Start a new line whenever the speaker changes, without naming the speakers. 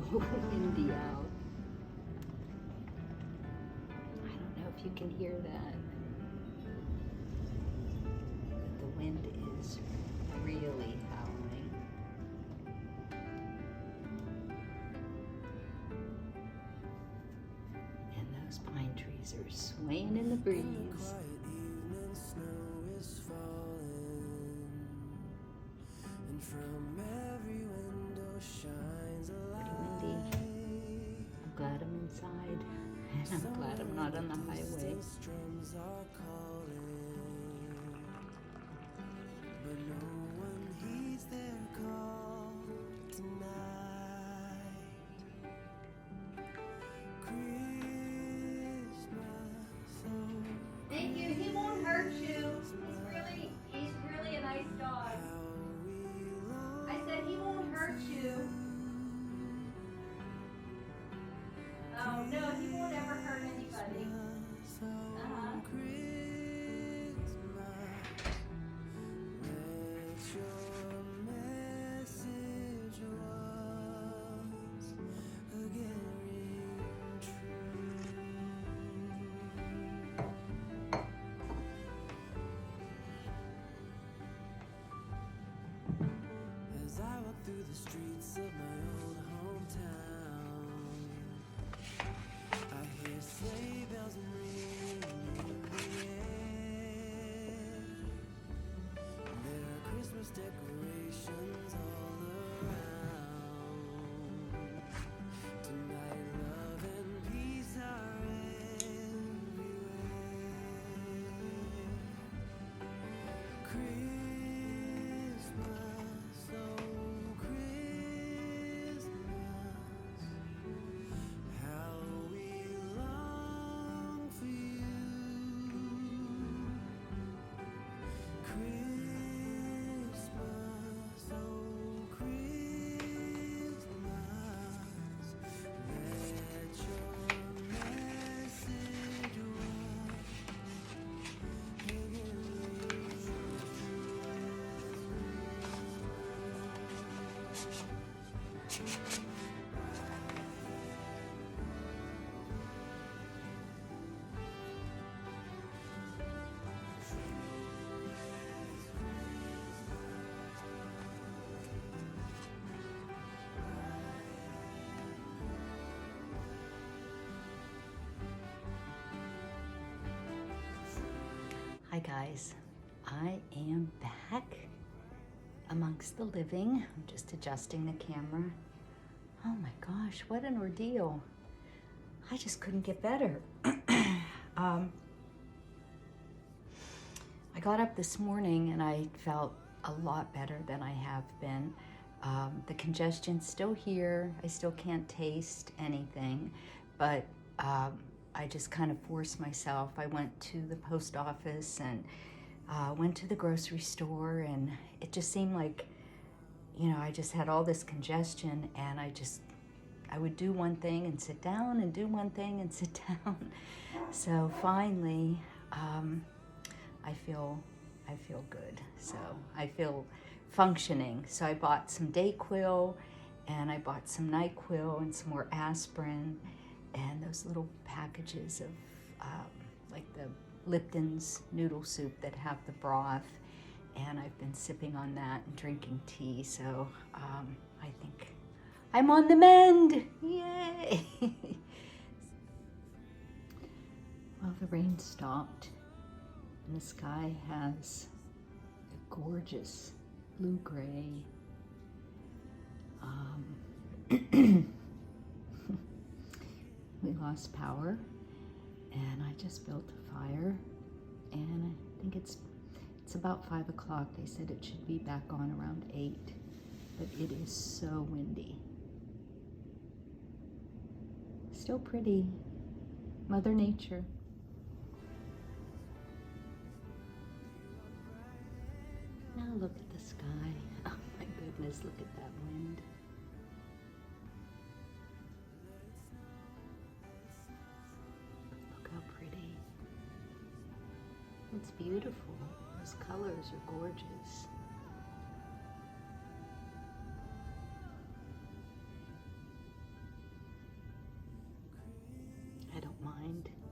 so windy out. I don't know if you can hear that. But the wind is really howling. And those pine trees are swaying in the breeze.
From every window shines a light.
Pretty windy. I'm glad I'm inside, and I'm glad I'm not on the highway.
Drums are calling, but no one heeds their call tonight. Christmas, oh,
Thank you. He won't hurt you. He's really a nice dog. I said he won't hurt you. Oh no, he won't ever hurt anybody. Uh-huh.
As I walk through the streets of my old hometown, I hear sleigh bells ringing in the air. There are Christmas decorations all around. Tonight love and peace are everywhere. Christmas, oh Christmas, how we long for you. Christmas, oh Christmas, let your message
Hi guys, I am back amongst the living. I'm just adjusting the camera. Oh my gosh, what an ordeal. I just couldn't get better. I got up this morning and I felt a lot better than I have been. The congestion's still here. I still can't taste anything, but I just kind of forced myself. I went to the post office and went to the grocery store, and it just seemed like, you know, I just had all this congestion, and I would do one thing and sit down and do one thing and sit down. So finally, I feel good. So I feel functioning. So I bought some Dayquil, and I bought some NyQuil and some more aspirin, and those little packages of like the Lipton's noodle soup that have the broth, and I've been sipping on that and drinking tea. So I think I'm on the mend. Yay! Well, the rain stopped, and the sky has a gorgeous blue-gray. We lost power, and I just built a fire, and I think it's about 5 o'clock. They said it should be back on around 8, but it is so windy. Still pretty. Mother Nature. Now look at the sky. Oh my goodness, look at that wind. Look how pretty. It's beautiful. Those colors are gorgeous. mind.